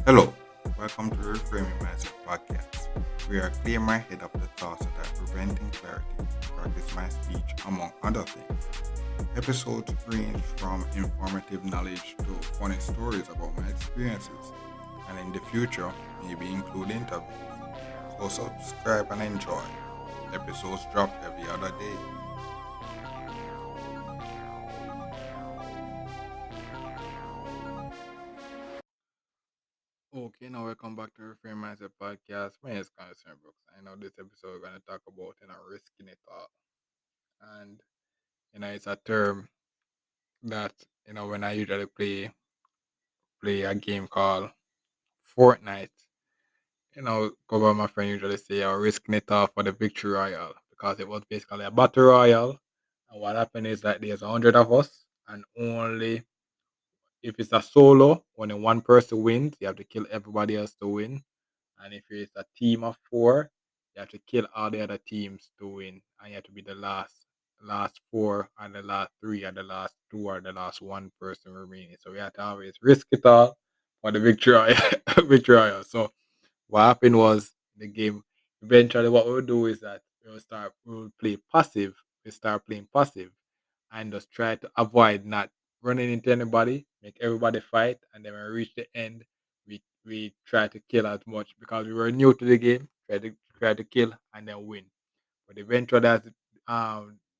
Hello, welcome to Reframing Mindset Podcast. We are clear my head of the thoughts that are preventing clarity, practice my speech, among other things. Episodes range from informative knowledge to funny stories about my experiences, and in the future, maybe include interviews. So subscribe and enjoy. Episodes drop every other day. Okay, now welcome back to Reframe Mindset Podcast. My name is Carson Brooks. I know this episode we're going to talk about risking it all. And it's a term that when I usually play a game called Fortnite. Couple of my friends usually say I was risking it all for the victory royale because it was basically a battle royale. And what happened is that there's 100 of us, and only if it's a solo, only one person wins. You have to kill everybody else to win. And if it's a team of four, you have to kill all the other teams to win. And you have to be the last four and the last three and the last two or the last one person remaining. So we have to always risk it all for the victory. victory. So what happened was the game eventually what we'll do is that we'll play passive. We start playing passive and just try to avoid not running into anybody, make everybody fight, and then when we reach the end, we try to kill as much because we were new to the game, try to kill and then win. But eventually as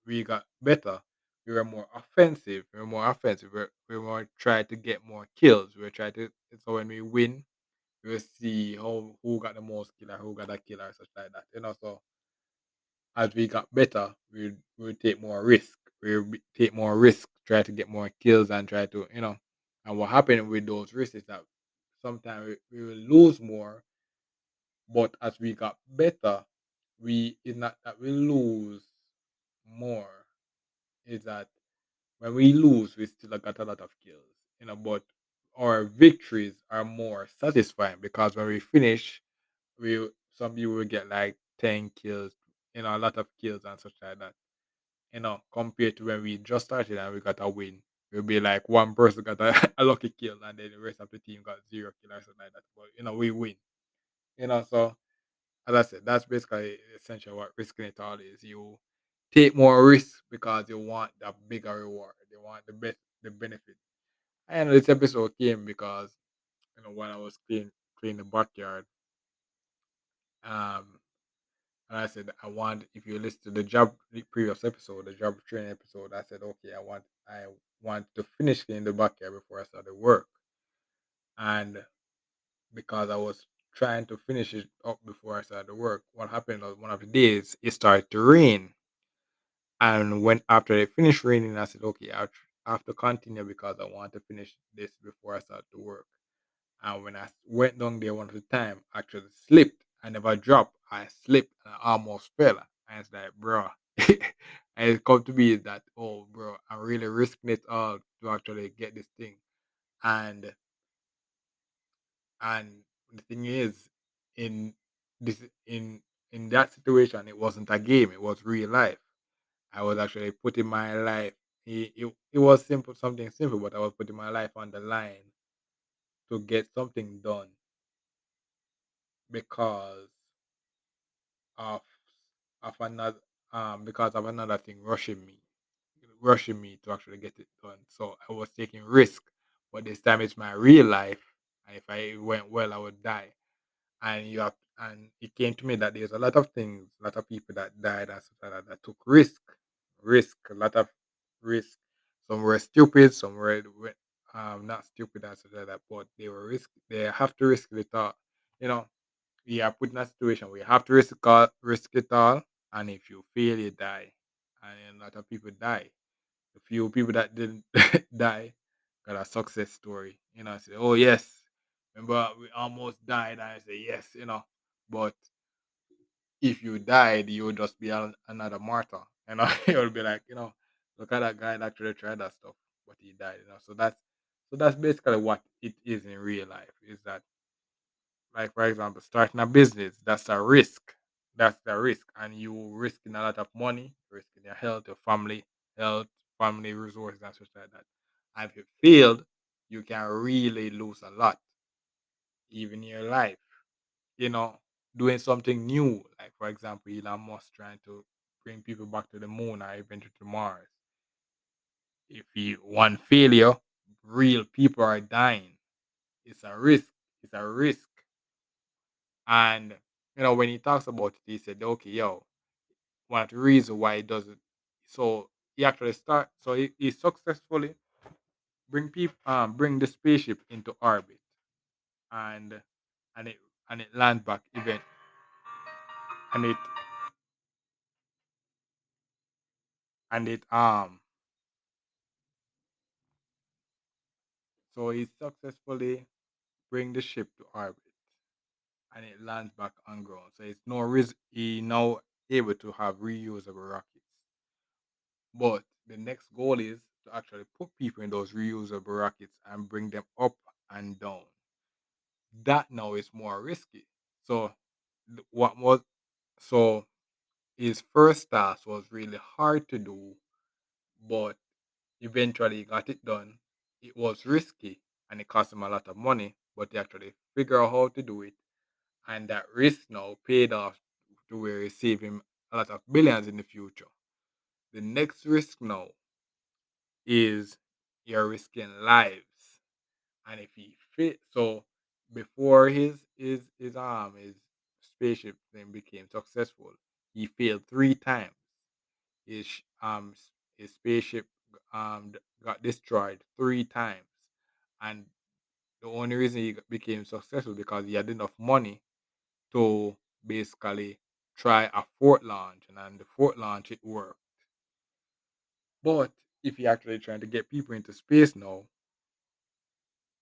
we got better, we were more offensive. We were more try to get more kills. We were trying to so when we win, we will see how who got the most killer, who got a killer, such like that. So as we got better, we take more risk. Take more risk, try to get more kills, and try to And what happened with those risks is that sometimes we will lose more, but as we got better, we it's not that we lose more. Is that when we lose, we still got a lot of kills. But our victories are more satisfying because when we finish, we some people will get like 10 kills, a lot of kills and such like that. Compared to when we just started and we got a win. It'll be like one person got a lucky kill and then the rest of the team got zero kill or something like that. But we win. So as I said, that's basically essentially what risking it all is. You take more risks because you want the bigger reward. You want the benefit. And this episode came because when I was cleaning the backyard, um and I said, I want, if you listen to the previous episode, the job training episode, I said, okay, I want to finish in the backyard before I started work. And because I was trying to finish it up before I started work, what happened was one of the days it started to rain. And when after it finished raining, I said, okay, I have to continue because I want to finish this before I start to work. And when I went down there one of the time, I actually slipped. I never dropped. I slipped and I almost fell. And it's like, bro. And it come to me that, oh, bro, I'm really risking it all to actually get this thing. And and the thing is, in this in that situation, it wasn't a game. It was real life. I was actually putting my life. It was simple, something simple, but I was putting my life on the line to get something done because of another thing rushing me to actually get it done. So I was taking risk, but this time it's my real life, and if I went well, I would die. And it came to me that there's a lot of things, a lot of people that died and stuff like that took a lot of risk. Some were stupid, some were not stupid and stuff like that, but they have to risk it all. You know, we are put in a situation where you have to risk it all, and if you fail, you die. And a lot of people die. The few people that didn't die got a success story. I say, oh yes, remember we almost died. And I say yes, but if you died, you would just be another martyr. It would be like, look at that guy that actually tried that stuff, but he died. So that's basically what it is in real life. Is that, like, for example, starting a business, that's a risk. That's the risk, and you risking a lot of money, risking your health, your health, family resources, and such like that. And if you failed, you can really lose a lot, even your life. You know, doing something new, like for example, Elon Musk trying to bring people back to the moon or eventually to Mars. If you one failure, real people are dying. It's a risk. It's a risk. And when he talks about it, he said, "Okay, yo, one of the reasons why he does it." So he actually he successfully bring the spaceship into orbit, and and it and it lands back event, and it so he successfully bring the ship to orbit, and it lands back on ground. So it's no risk. He now able to have reusable rockets. But the next goal is to actually put people in those reusable rockets and bring them up and down. That now is more risky. So what was so his first task was really hard to do, but eventually he got it done. It was risky and it cost him a lot of money, but he actually figured out how to do it, and that risk now paid off to where it saved him a lot of billions in the future. The next risk now is you're risking lives, and if he fit, so before his spaceship then became successful, he failed 3 times. His spaceship got destroyed 3 times, and the only reason he became successful because he had enough money to basically try a fourth launch, and on the fourth launch it worked. But if he actually trying to get people into space now,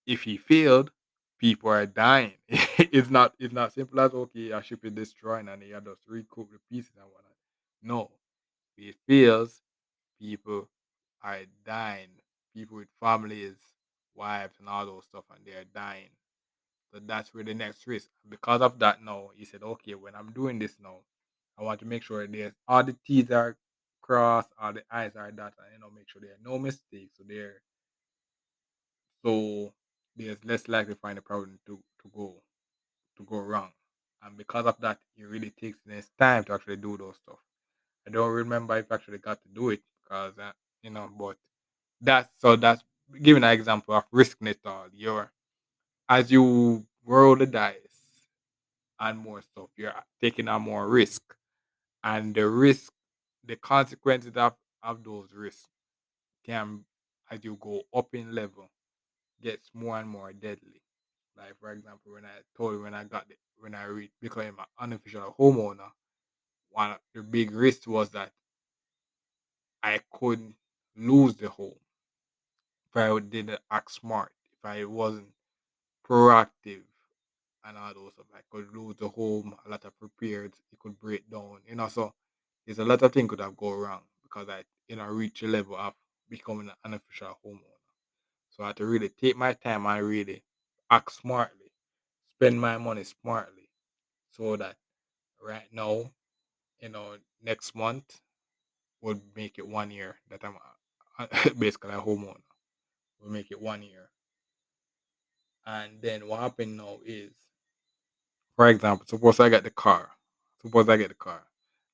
if he failed, people are dying. It's not simple as okay, a ship is destroyed and he had just recoup the pieces and whatnot. No, if he fails, people are dying. People with families, wives, and all those stuff, and they're dying. So that's where the next risk. Because of that, now he said, okay, when I'm doing this now, I want to make sure there's all the T's are crossed, all the I's are dotted, and make sure there are no mistakes. So there's less likely to find a problem to go wrong. And because of that, it really takes less time to actually do those stuff. I don't remember if I actually got to do it because but that's giving an example of risking it all. You're As you roll the dice and more stuff, you're taking on more risk, and the consequences of those risks can, as you go up in level, gets more and more deadly. Like for example, when I told you when I became an unofficial homeowner, one of the big risks was that I could lose the home if I didn't act smart, if I wasn't proactive and all those stuff. I could lose the home, a lot of repairs, it could break down, so there's a lot of things could have gone wrong because I, reach a level of becoming an unofficial homeowner. So I had to really take my time and really act smartly, spend my money smartly, so that right now, next month would make it 1 year that I'm basically a homeowner. We'll make it 1 year. And then what happened now is, for example, Suppose I get the car.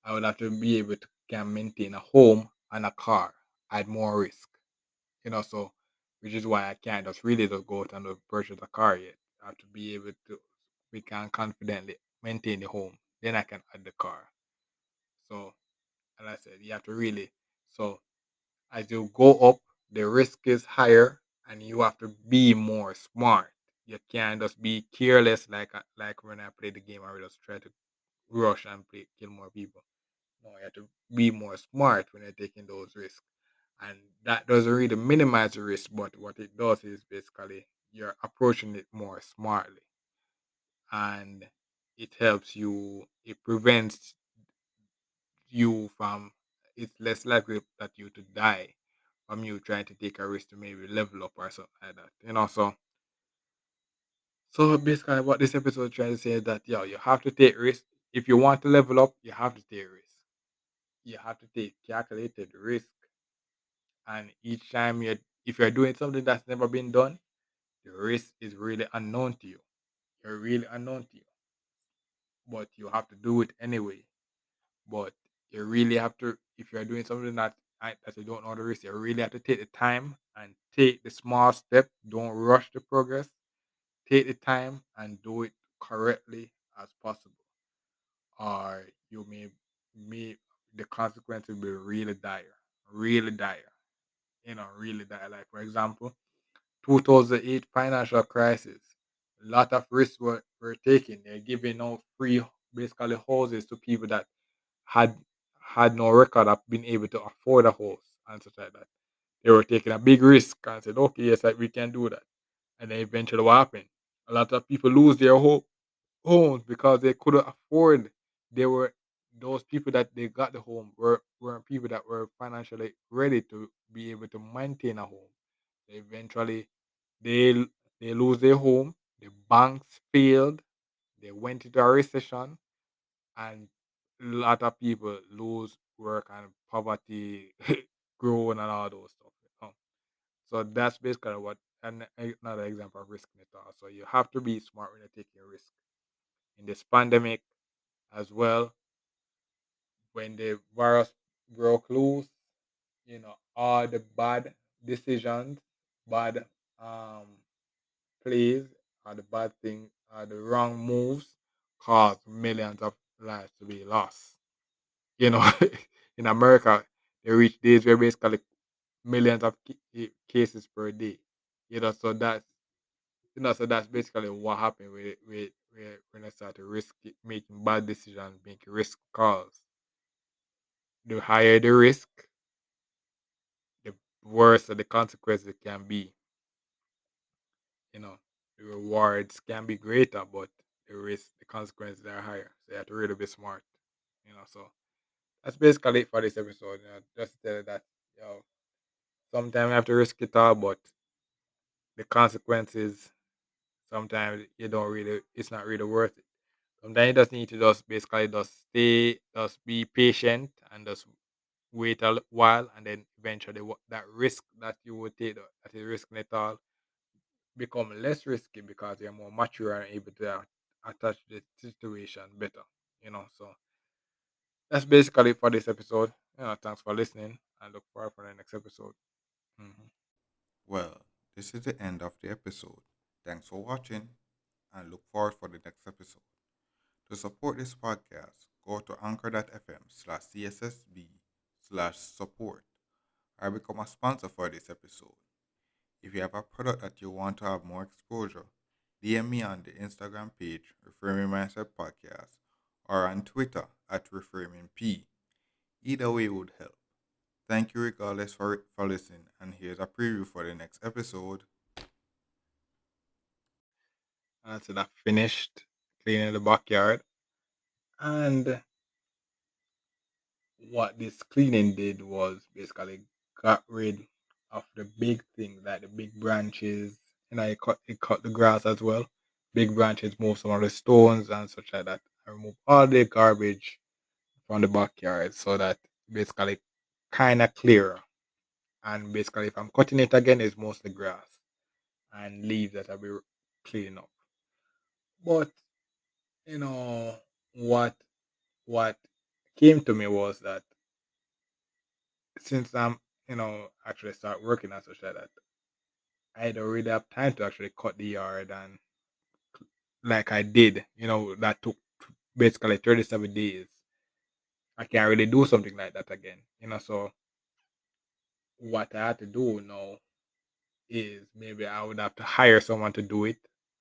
I would have to be able to can maintain a home and a car at more risk. So which is why I can't just really just go out and purchase a car yet. I have to be able to we can confidently maintain the home. Then I can add the car. So and I said you have to really so as you go up, the risk is higher, and you have to be more smart. You can't just be careless like when I play the game. I will just try to rush and kill more people. No, you have to be more smart when you're taking those risks, and that doesn't really minimize the risk. But what it does is basically you're approaching it more smartly, and it helps you. It prevents you from. It's less likely that you to die from you trying to take a risk to maybe level up or something like that. So basically what this episode trying to say is that you have to take risk. if you want to level up, you have to take risk. You have to take calculated risk. And each time if you're doing something that's never been done, the risk is really unknown to you. You're really unknown to you, but you have to do it anyway. But you really have to, if you're doing something that you don't know the risk, you really have to take the time and take the small step. Don't rush the progress. Take the time and do it correctly as possible, or you may the consequence will be really dire. Really dire. Like for example, 2008 financial crisis. A lot of risks were taken. They're giving out free, basically, houses to people that had had no record of being able to afford a house and such like that. They were taking a big risk and said, okay, yes, like, we can do that. And then eventually what happened? A lot of people lose their homes because they couldn't afford. They were those people that they got the home weren't people that were financially ready to be able to maintain a home. Eventually, they they lose their home. The banks failed. They went into a recession, and a lot of people lose work and poverty growing and all those stuff. So that's basically what another example of risk method. So you have to be smart when you're taking risk in this pandemic as well. When the virus broke loose, all the bad decisions, bad plays, or the bad thing, or the wrong moves caused millions of lives to be lost. You know, in America, they reach days where basically millions of cases per day. So that's basically what happened with when I started making bad decisions, making risk calls. The higher the risk, the worse the consequences can be. You know, the rewards can be greater, but the consequences are higher. So you have to really be smart. So that's basically it for this episode. Just to tell you that, sometimes you have to risk it all, but the consequences sometimes you don't really, it's not really worth it. Sometimes you just need to just basically just be patient and just wait a while, and then eventually that risk that you would take, that is risking it all, become less risky because you're more mature and able to attach the situation better. So that's basically it for this episode. Thanks for listening, and look forward for the next episode. Mhm. Well, this is the end of the episode. Thanks for watching and look forward for the next episode. To support this podcast, go to anchor.fm/cssb/support or become a sponsor for this episode. If you have a product that you want to have more exposure, DM me on the Instagram page, Reframing Mindset Podcast, or on Twitter at ReframingP. Either way would help. Thank you regardless for listening, and here's a preview for the next episode. And so I finished cleaning the backyard, and what this cleaning did was basically got rid of the big thing, like the big branches. It cut the grass as well. Big branches, move some of the stones and such like that. I remove all the garbage from the backyard so that basically kind of clear. And basically, if I'm cutting it again, it's mostly grass and leaves that I'll be cleaning up. But you know what? What came to me was that since I'm actually start working and such like that, I don't really have time to actually cut the yard and like I did. That took basically 37 days. I can't really do something like that again. So what I had to do now is maybe I would have to hire someone to do it,